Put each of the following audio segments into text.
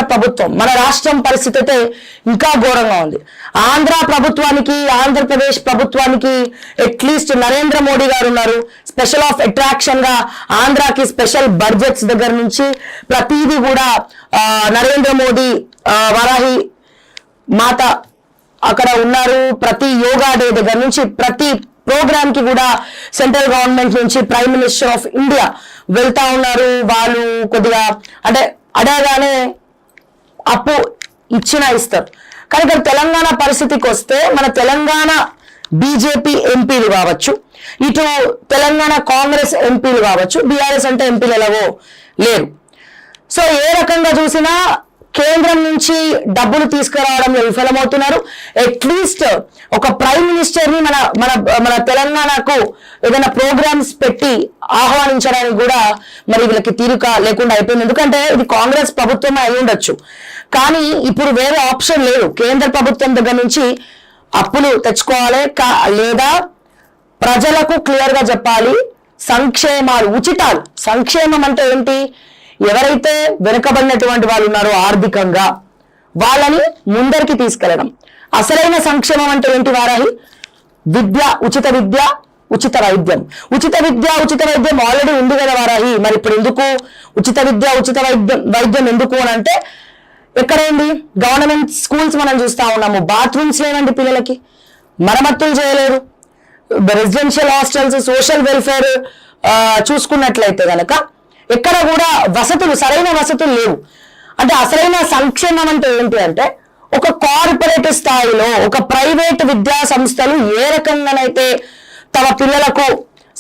ప్రభుత్వం, మన రాష్ట్రం పరిస్థితి అయితే ఇంకా ఘోరంగా ఉంది. ఆంధ్రప్రదేశ్ ప్రభుత్వానికి అట్లీస్ట్ నరేంద్ర మోడీ గారు ఉన్నారు. స్పెషల్ ఆఫ్ అట్రాక్షన్ గా ఆంధ్రాకి స్పెషల్ బడ్జెట్స్ దగ్గర నుంచి ప్రతిదీ కూడా నరేంద్ర మోడీ వరాహి మాత అక్కడ ఉన్నారు. ప్రతి యోగా డే దగ్గర నుంచి ప్రతి ప్రోగ్రామ్ కి కూడా సెంట్రల్ గవర్నమెంట్ నుంచి ప్రైమ్ మినిస్టర్ ఆఫ్ ఇండియా వెళ్తా ఉన్నారు. వాళ్ళు కొద్దిగా అంటే అడగానే అప్పు ఇచ్చినా ఇస్తారు. కానీ ఇక్కడ తెలంగాణ పరిస్థితికి వస్తే మన తెలంగాణ బీజేపీ ఎంపీలు కావచ్చు, ఇటు తెలంగాణ కాంగ్రెస్ ఎంపీలు కావచ్చు, బీఆర్ఎస్ అంటే ఎంపీలు ఎలాగో లేరు. సో ఏ రకంగా చూసినా కేంద్రం నుంచి డబ్బులు తీసుకురావడంలో విఫలమవుతున్నారు. అట్లీస్ట్ ఒక ప్రైమ్ మినిస్టర్ ని మన మన మన తెలంగాణకు ఏదైనా ప్రోగ్రామ్స్ పెట్టి ఆహ్వానించడానికి కూడా మరి వీళ్ళకి తీరిక లేకుండా అయిపోయింది. ఎందుకంటే ఇది కాంగ్రెస్ ప్రభుత్వమే అయి ఉండొచ్చు, కానీ ఇప్పుడు వేరే ఆప్షన్ లేదు. కేంద్ర ప్రభుత్వం దగ్గర నుంచి అప్పులు తెచ్చుకోవాలి, లేదా ప్రజలకు క్లియర్ గా చెప్పాలి సంక్షేమాలు, ఉచితాలు. సంక్షేమం అంటే ఏంటి? ఎవరైతే వెనుకబడినటువంటి వాళ్ళు ఉన్నారో ఆర్థికంగా వాళ్ళని ముందరికి తీసుకెళ్లడం. అసలైన సంక్షేమం అంటే ఏంటి వారాహి? విద్య, ఉచిత విద్య, ఉచిత వైద్యం. ఉచిత వైద్యం ఆల్రెడీ ఉంది కదా వారాహి. మరి ఇప్పుడు ఎందుకు ఉచిత విద్య, ఉచిత వైద్యం ఎందుకు అని అంటే ఎక్కడైంది? గవర్నమెంట్ స్కూల్స్ మనం చూస్తా ఉన్నాము, బాత్రూమ్స్ లేవండి పిల్లలకి, మరమ్మతులు చేయలేరు. రెసిడెన్షియల్ హాస్టల్స్, సోషల్ వెల్ఫేర్ చూసుకున్నట్లయితే గనక ఎక్కడ కూడా వసతులు, సరైన వసతులు లేవు. అంటే అసలైన సంక్షేమం అంటే ఏంటి అంటే ఒక కార్పొరేట్ స్థాయిలో ఒక ప్రైవేట్ విద్యా సంస్థలు ఏ రకంగానైతే తమ పిల్లలకు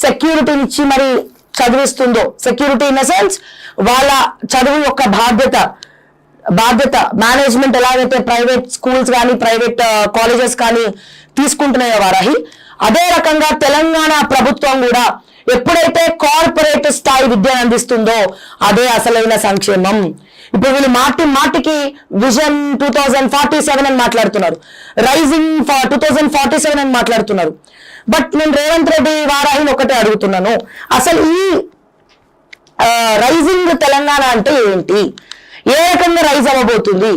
సెక్యూరిటీని ఇచ్చి మరి చదివిస్తుందో, సెక్యూరిటీ ఇన్ ద సెన్స్ వాళ్ళ చదువు యొక్క బాధ్యత మేనేజ్మెంట్ ఎలాగైతే ప్రైవేట్ స్కూల్స్ కానీ ప్రైవేట్ కాలేజెస్ కానీ తీసుకుంటున్నాయో వారాహి, అదే రకంగా తెలంగాణ ప్రభుత్వం కూడా ఎప్పుడైతే కార్పొరేట్ స్థాయి విద్యను అందిస్తుందో అదే అసలైన సంక్షేమం. ఇప్పుడు వీళ్ళు మాటికి విజన్ 2047 అని మాట్లాడుతున్నారు, రైజింగ్ 2047 అని మాట్లాడుతున్నారు. బట్ నేను రేవంత్ రెడ్డి వారాహిని ఒకటే అడుగుతున్నాను, అసలు ఈ రైజింగ్ తెలంగాణ అంటే ఏంటి? ఏ రకంగా రైజ్ అవ్వబోతుంది?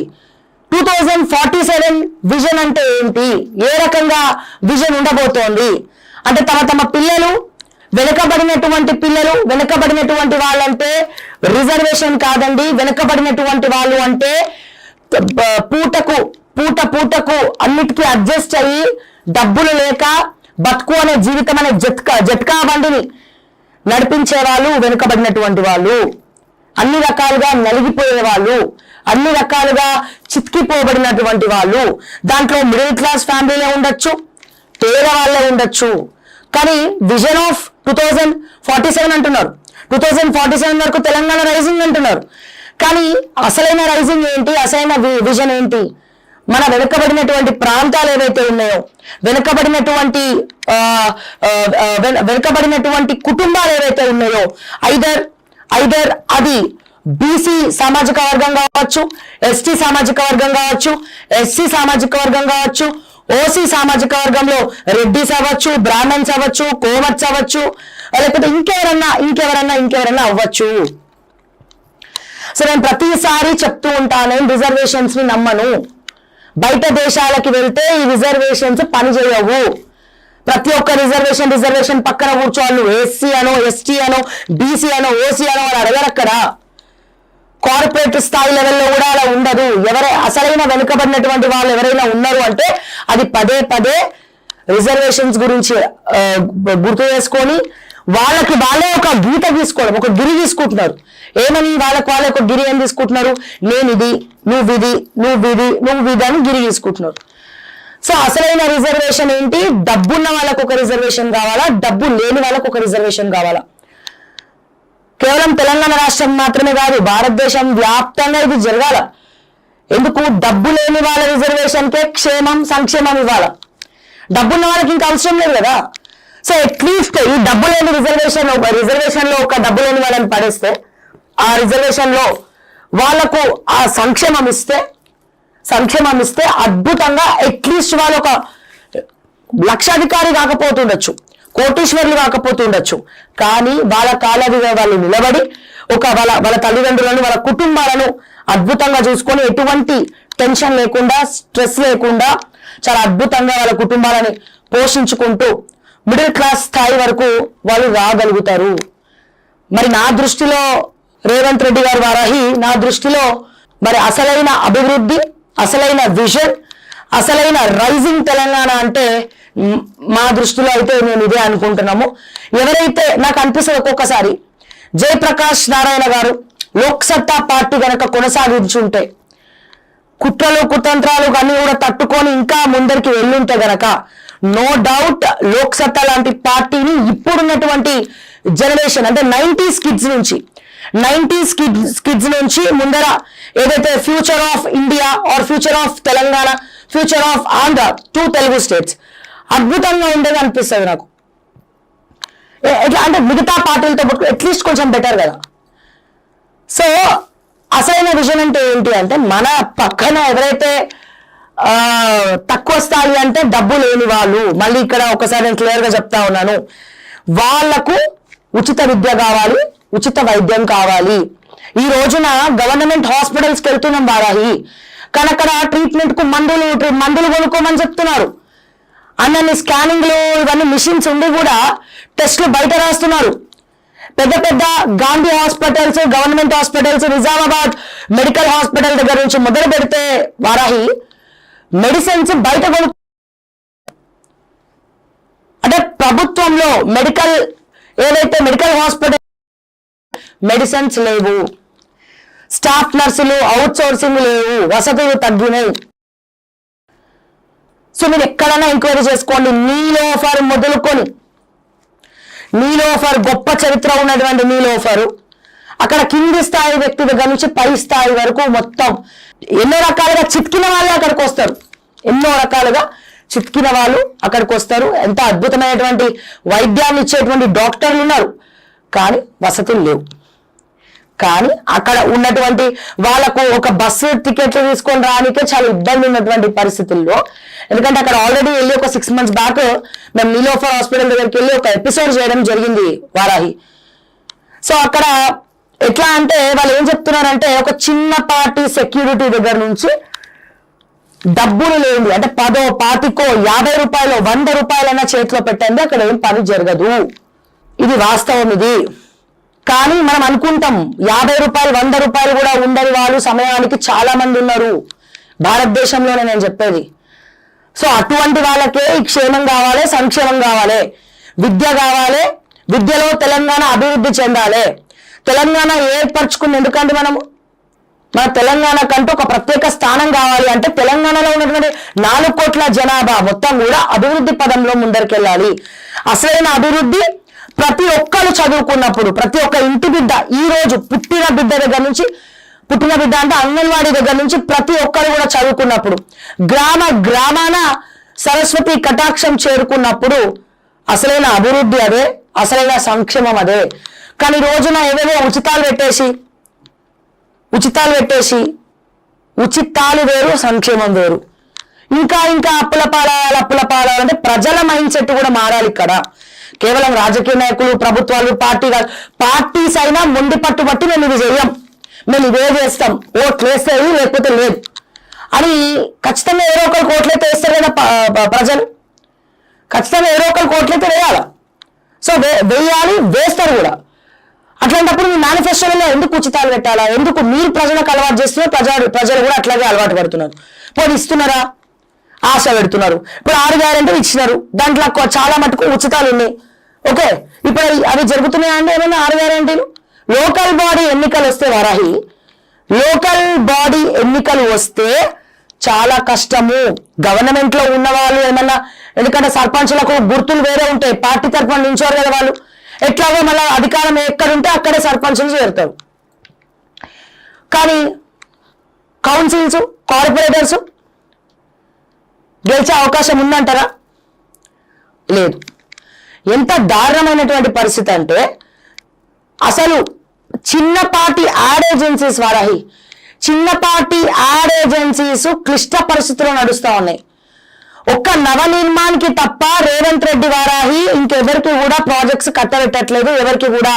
2047 విజన్ అంటే ఏంటి? ఏ రకంగా విజన్ ఉండబోతోంది? అంటే తమ పిల్లలు వెనుకబడినటువంటి వాళ్ళంటే రిజర్వేషన్ కాదండి. వెనుకబడినటువంటి వాళ్ళు అంటే పూటకు అన్నిటికీ అడ్జస్ట్ అయ్యి డబ్బులు లేక బతుకు అనే జీవితం అనే జట్కా బండిని నడిపించే వాళ్ళు వెనుకబడినటువంటి వాళ్ళు, అన్ని రకాలుగా నలిగిపోయే వాళ్ళు, అన్ని రకాలుగా చితికిపోబడినటువంటి వాళ్ళు. దాంట్లో మిడిల్ క్లాస్ ఫ్యామిలీలే ఉండొచ్చు, పేదవాళ్ళే ఉండొచ్చు. కానీ విజన్ ఆఫ్ 2047 అంటున్నారు, 2047 వరకు తెలంగాణ రైజింగ్ అంటున్నారు. కానీ అసలైన రైజింగ్ ఏంటి? అసలైన విజన్ ఏంటి? మన వెనుకబడినటువంటి ప్రాంతాలు ఏవైతే ఉన్నాయో, వెనుకబడినటువంటి కుటుంబాలు ఏవైతే ఉన్నాయో, ఐదర్ అది బీసీ సామాజిక వర్గం కావచ్చు, ఎస్టీ సామాజిక వర్గం కావచ్చు, ఎస్సీ సామాజిక వర్గం కావచ్చు, ఓసీ సామాజిక వర్గంలో రెడ్డిస్ అవ్వచ్చు, బ్రాహ్మణ్స్ అవ్వచ్చు, కోమట్స్ అవ్వచ్చు, లేకపోతే ఇంకెవరన్నా అవ్వచ్చు. సో నేను ప్రతిసారి చెప్తూ ఉంటాను, రిజర్వేషన్స్ ని నమ్మను. బయట దేశాలకి వెళ్తే ఈ రిజర్వేషన్స్ పనిచేయవు. ప్రతి ఒక్క రిజర్వేషన్ పక్కన కూర్చోవాలి. ఎస్సీ అనో, ఎస్టీ అనో, బీసీ అనో, ఓసీ అనో వాళ్ళు అడగరు. అక్కడ కార్పొరేట్ స్థాయి లెవెల్లో కూడా అలా ఉండదు. అసలైన వెనుకబడినటువంటి వాళ్ళు ఎవరైనా ఉన్నారు అంటే అది పదే రిజర్వేషన్స్ గురించి గుర్తు చేసుకొని వాళ్ళే ఒక గీత తీసుకోవడం, ఒక గిరి తీసుకుంటున్నారు. ఏమని వాళ్ళే ఒక గిరి ఏం తీసుకుంటున్నారు? నేను ఇది, నువ్విది అని గిరి తీసుకుంటున్నారు. సో అసలైన రిజర్వేషన్ ఏంటి? డబ్బున్న వాళ్ళకు ఒక రిజర్వేషన్ కావాలా, డబ్బు లేని వాళ్ళకు ఒక రిజర్వేషన్ కావాలా? కేవలం తెలంగాణ రాష్ట్రం మాత్రమే కాదు, భారతదేశం వ్యాప్తంగా ఇది జరగాల. ఎందుకు? డబ్బు లేని వాళ్ళ రిజర్వేషన్ కే సంక్షేమం ఇవ్వాల. డబ్బున్న వాళ్ళకి ఇంకా అవసరం లేదు కదా. సో అట్లీస్ట్ ఈ డబ్బు లేని రిజర్వేషన్ లో ఒక డబ్బు లేని వాళ్ళని పడేస్తే, ఆ రిజర్వేషన్ లో వాళ్లకు ఆ సంక్షేమం ఇస్తే అద్భుతంగా అట్లీస్ట్ వాళ్ళు ఒక లక్షాధికారి కాకపోతుండొచ్చు, కోటీశ్వర్లు కాకపోతుండొచ్చు, కానీ వాళ్ళ కాళ్ళ మీద వాళ్ళు నిలబడి వాళ్ళ తల్లిదండ్రులను, వాళ్ళ కుటుంబాలను అద్భుతంగా చూసుకొని ఎటువంటి టెన్షన్ లేకుండా స్ట్రెస్ లేకుండా చాలా అద్భుతంగా వాళ్ళ కుటుంబాలని పోషించుకుంటూ మిడిల్ క్లాస్ స్థాయి వరకు వాళ్ళు రాగలుగుతారు. మరి నా దృష్టిలో రేవంత్ రెడ్డి గారు వారాహి, నా దృష్టిలో మరి అసలైన అభివృద్ధి, అసలైన విజన్, అసలైన రైజింగ్ తెలంగాణ అంటే మా దృష్టిలో అయితే నేను ఇదే అనుకుంటున్నాము. ఎవరైతే నాకు అనిపిస్తుంది ఒక్కొక్కసారి జయప్రకాష్ నారాయణ గారు లోక్ సత్తా పార్టీ గనక కొనసాగించుంటే, కుట్రలు కుతంత్రాలు అన్ని కూడా తట్టుకొని ఇంకా ముందరికి వెళ్ళుంటే గనక నో డౌట్ లోక్ సత్తా లాంటి పార్టీని ఇప్పుడున్నటువంటి జనరేషన్ అంటే 90s కిడ్స్ నుంచి ముందర ఏదైతే future of India or future of Telangana, future of Andhra, 2 Telugu states అద్భుతంగా ఉండేది అనిపిస్తుంది నాకు. ఎట్లా అంటే మిగతా పార్టీలతో అట్లీస్ట్ కొంచెం బెటర్ కదా. సో అసలైన విజన్ అంటే ఏంటి అంటే, మన పక్కన ఎవరైతే తక్కువ స్థాయి అంటే డబ్బు లేని వాళ్ళు, మళ్ళీ ఇక్కడ ఒకసారి నేను క్లియర్ గా చెప్తా ఉన్నాను, వాళ్లకు ఉచిత విద్య కావాలి, ఉచిత వైద్యం కావాలి. ఈ రోజున గవర్నమెంట్ హాస్పిటల్స్కి వెళ్తున్నాం వారాహి, కానీ అక్కడ ట్రీట్మెంట్ కు మందులు కొనుక్కోమని చెప్తున్నారు. అన్నీ స్కానింగ్లు ఇవన్నీ మిషన్స్ ఉండి కూడా టెస్టులు బయట రాస్తున్నారు. పెద్ద పెద్ద Gandhi hospitals, government hospitals, Nizamabad medical hospital దగ్గర నుంచి మొదలు పెడితే వారాహి మెడిసిన్స్ బయట కొను అంటే ప్రభుత్వంలో ఏదైతే మెడికల్ హాస్పిటల్ మెడిసిన్స్ లేవు, స్టాఫ్ నర్సులు అవుట్ సోర్సింగ్ లేవు, వసతులు తగ్గినాయి. సో మీరు ఎక్కడైనా ఎంక్వైరీ చేసుకోండి. నీలోఫర్ మొదలుకొని, నీలోఫర్ గొప్ప చరిత్ర ఉన్నటువంటి నీలోఫర్, అక్కడ కింది స్థాయి వ్యక్తి దగ్గర నుంచి పై స్థాయి వరకు మొత్తం ఎన్నో రకాలుగా చితికిన వాళ్ళే అక్కడికి వస్తారు. ఎంత అద్భుతమైనటువంటి వైద్యాన్ని ఇచ్చేటువంటి డాక్టర్లు ఉన్నారు, కానీ వసతులు లేవు. కానీ అక్కడ ఉన్నటువంటి వాళ్ళకు ఒక బస్సు టికెట్లు తీసుకొని రానికే చాలా ఇబ్బంది ఉన్నటువంటి పరిస్థితుల్లో, ఎందుకంటే అక్కడ ఆల్రెడీ వెళ్ళి ఒక 6 months బ్యాక్ మేము నీలోఫర్ హాస్పిటల్ దగ్గరికి వెళ్ళి ఒక ఎపిసోడ్ చేయడం జరిగింది వారాహి. సో అక్కడ ఎట్లా అంటే వాళ్ళు ఏం చెప్తున్నారంటే, ఒక చిన్నపాటి సెక్యూరిటీ దగ్గర నుంచి డబ్బులు లేని అంటే 10, 20, 50 రూపాయలు, 100 రూపాయలైనా చేతిలో పెట్టండి, అక్కడ ఏం పని జరగదు. ఇది వాస్తవం. ఇది కానీ మనం అనుకుంటాం 50 రూపాయలు, 100 రూపాయలు కూడా ఉండని వాళ్ళు సమయానికి చాలా మంది ఉన్నారు భారతదేశంలోనే నేను చెప్పేది. సో అటువంటి వాళ్ళకే ఈ క్షేమం కావాలి, సంక్షేమం కావాలి, విద్య కావాలి, విద్యలో తెలంగాణ అభివృద్ధి చెందాలి. తెలంగాణ ఏర్పరచుకుంది ఎందుకంటే మన తెలంగాణ కంటూ ఒక ప్రత్యేక స్థానం కావాలి అంటే తెలంగాణలో ఉన్నటువంటి 4 కోట్ల జనాభా మొత్తం కూడా అభివృద్ధి పదంలో ముందరికెళ్ళాలి. అసలైన అభివృద్ధి ప్రతి ఒక్కరు చదువుకున్నప్పుడు, ప్రతి ఒక్క ఇంటి బిడ్డ, ఈ రోజు పుట్టిన బిడ్డ అంటే అంగన్వాడీ దగ్గర నుంచి ప్రతి ఒక్కరు కూడా చదువుకున్నప్పుడు, గ్రామాన సరస్వతి కటాక్షం చేరుకున్నప్పుడు అసలైన అభివృద్ధి అదే, అసలైన సంక్షేమం అదే. కానీ రోజున ఏవేవో ఉచితాలు పెట్టేసి ఉచితాలు వేరు, సంక్షేమం వేరు. ఇంకా అప్పుల పాలాలంటే ప్రజల మైండ్ సెట్ కూడా మారాలి. ఇక్కడ కేవలం రాజకీయ నాయకులు, ప్రభుత్వాలు, పార్టీస్ అయినా మొండి పట్టుబట్టి మేము ఇది చేయం, మేము ఇదే చేస్తాం, ఓట్లు వేస్తారు లేకపోతే లేదు అని ఖచ్చితంగా ఏదో ఒకరికి ఓట్లయితే వేస్తారు కదా ప్రజలు, ఖచ్చితంగా ఏదో ఒకరికి ఓట్లయితే వేయాలి. సో వేయాలి, వేస్తారు కూడా. అట్లాంటప్పుడు మీ మేనిఫెస్టోలో ఎందుకు ఉచితాలు పెట్టాలా? ఎందుకు మీరు ప్రజలకు అలవాటు చేస్తున్నారు, ప్రజలు కూడా అట్లాగే అలవాటు పడుతున్నారు. పోనీ ఇస్తున్నారా? ఆశ పెడుతున్నారు. ఇప్పుడు 6 గ్యారెంటీలు ఇచ్చినారు, దాంట్లో చాలా మటుకు ఉచితాలు ఉన్నాయి. ఓకే, ఇప్పుడు అవి జరుగుతున్నాయా అంటే ఏమైనా 6 గ్యారెంటీలు? లోకల్ బాడీ ఎన్నికలు వస్తే వారాహి, లోకల్ బాడీ ఎన్నికలు వస్తే చాలా కష్టము. గవర్నమెంట్ లో ఉన్న వాళ్ళు ఏమన్నా, ఎందుకంటే సర్పంచ్లకు గుర్తులు వేరే ఉంటాయి, పార్టీ తరఫున నించోరు కదా వాళ్ళు, ఎట్లాగో మళ్ళీ అధికారం ఎక్కడుంటే అక్కడే సర్పంచులు చేరుతారు. కానీ కౌన్సిల్స్, కార్పొరేటర్స్ గెలిచే అవకాశం ఉందంటారా? లేదు. ఎంత దారుణమైనటువంటి పరిస్థితి అంటే, అసలు చిన్నపాటి యాడ్ ఏజెన్సీస్ వారాహి, చిన్నపాటి యాడ్ ఏజెన్సీస్ క్లిష్ట పరిస్థితుల్లో నడుస్తూ ఉన్నాయి. ఒక్క నవనిర్మాణ్కి తప్ప రేవంత్ రెడ్డి వారాహి ఇంకెవరికి కూడా ప్రాజెక్ట్స్ కట్టబెట్టట్లేదు, ఎవరికి కూడా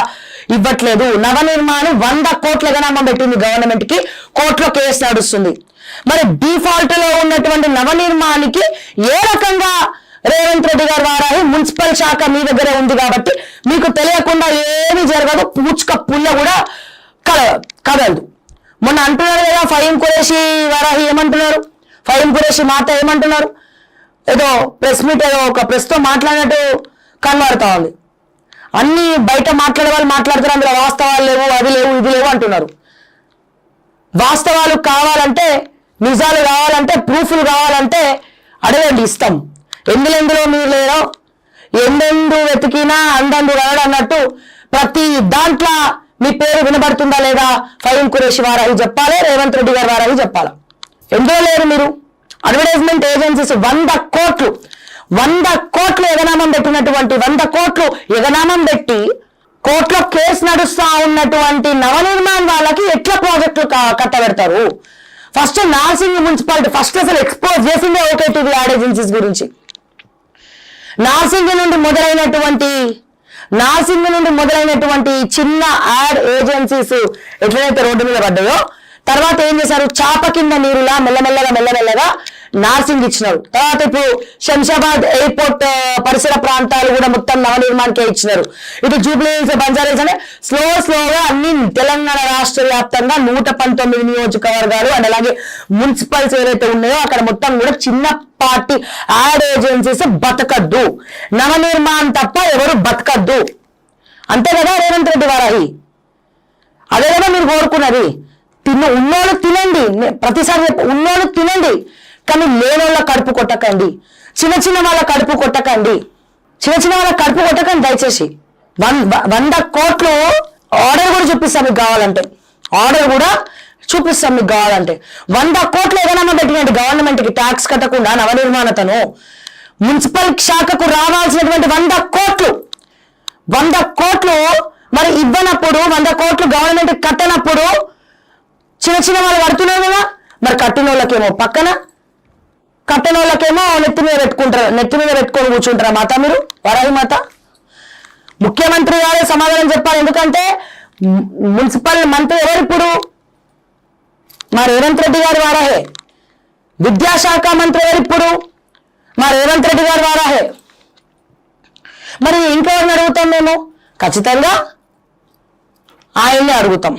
ఇవ్వట్లేదు. నవనిర్మాణ్ 100 కోట్ల గణామం పెట్టింది గవర్నమెంట్ కి, కోర్టులో కేసు నడుస్తుంది. మరి డిఫాల్ట్ లో ఉన్నటువంటి నవనిర్మాణ్కి ఏ రకంగా రేవంత్ రెడ్డి గారు వారాహి మున్సిపల్ శాఖ మీ దగ్గర ఉంది కాబట్టి మీకు తెలియకుండా ఏమి జరగదు, పూచుక పుల్ల కూడా కదలదు. మొన్న అంటున్నారు కదా ఫహీం ఖురేషీ వారాహి ఏమంటున్నారు, ఫహీం ఖురేషీ మాట ఏమంటున్నారు, ఏదో ప్రెస్ మీట్ ఏదో ఒక ప్రెస్ తో మాట్లాడినట్టు కనబడతా ఉంది. అన్ని బయట మాట్లాడే వాళ్ళు మాట్లాడుతారు, అందులో వాస్తవాలు లేవు, అది లేవు, ఇది లేవు అంటున్నారు. వాస్తవాలు కావాలంటే, నిజాలు కావాలంటే, ప్రూఫ్లు కావాలంటే అడగండి, ఇస్తాం. ఎందులో మీరు లేరో ఎందెందు వెతికినా అందందు రాడు అన్నట్టు ప్రతి దాంట్లో మీ పేరు వినబడుతుందా లేదా ఫహీం ఖురేషీ వారాహి చెప్పాలి, రేవంత్ రెడ్డి గారు వారాహి చెప్పాలి. ఎందులో లేరు మీరు? అడ్వర్టైజ్మెంట్ ఏజెన్సీస్ 100 కోట్లు ఎగనామం పెట్టినటువంటి 100 కోట్లు ఎగనామం పెట్టి కోర్టులో కేసు నడుస్తా ఉన్నటువంటి నవనిర్మాణ్ వాళ్ళకి ఎట్లా ప్రాజెక్టులు కట్టబెడతారు? ఫస్ట్ నార్సింగ్ మున్సిపాలిటీ ఫస్ట్ అసలు ఎక్స్పోజ్ చేసిందే ఓకే టీవీ యాడ్ ఏజెన్సీస్ గురించి. నార్సింగ్ నుండి మొదలైనటువంటి చిన్న యాడ్ ఏజెన్సీస్ ఎట్లయితే రోడ్డు మీద పడ్డాయో, తర్వాత ఏం చేశారు, చాప కింద నీరులా మెల్లమెల్లగా నార్సింగ్ ఇచ్చినారు. తర్వాత ఇప్పుడు శంషాబాద్ ఎయిర్పోర్ట్ పరిసర ప్రాంతాలు కూడా మొత్తం నవనిర్మాణకే ఇచ్చినారు. ఇటు జూబ్లీహిల్స్, బంజారాహిల్స్ అనే స్లోగా అన్ని తెలంగాణ రాష్ట్ర వ్యాప్తంగా 119 నియోజకవర్గాలు అండ్ అలాగే మున్సిపల్స్ ఏవైతే ఉన్నాయో అక్కడ మొత్తం కూడా చిన్నపాటి యాడ్ ఏజెన్సీస్ బతకద్దు, నవనిర్మాణ్ తప్ప ఎవరు బతకద్దు. అంతే కదా రేవంత్ రెడ్డి వారాహి? అదే కదా మీరు కోరుకున్నది. ఉన్నోళ్ళు తినండి, ప్రతిసారి ఉన్నోళ్ళు తినండి, కానీ లేనోళ్ళ కడుపు కొట్టకండి, చిన్న వాళ్ళ కడుపు కొట్టకండి, దయచేసి. 100 కోట్లు ఆర్డర్ కూడా చూపిస్తాం మీకు కావాలంటే, 100 కోట్లు ఏదైనా పెట్టినట్టు గవర్నమెంట్ కి ట్యాక్స్ కట్టకుండా నవనిర్మాణతను మున్సిపల్ శాఖకు రావాల్సినటువంటి 100 కోట్లు మరి ఇవ్వనప్పుడు, 100 కోట్లు గవర్నమెంట్ కట్టనప్పుడు చిన్న వాళ్ళు కడుతున్నారు కదా, మరి కట్టిన వాళ్ళకేమో పక్కన, కట్టిన వాళ్ళకేమో నెత్తి మీద పెట్టుకొని కూర్చుంటారా మాత మీరు? వారాహి మాత ముఖ్యమంత్రి గారే సమాధానం చెప్పాలి. ఎందుకంటే మున్సిపల్ మంత్రి ఎవరిప్పుడు? మా రేవంత్ రెడ్డి గారు వారాహే. విద్యాశాఖ మంత్రి ఎవరిప్పుడు? మా రేవంత్ రెడ్డి గారు వారాహే. మరి ఇంకెవరిని అడుగుతాం మేము? ఖచ్చితంగా ఆయన్ని అడుగుతాం.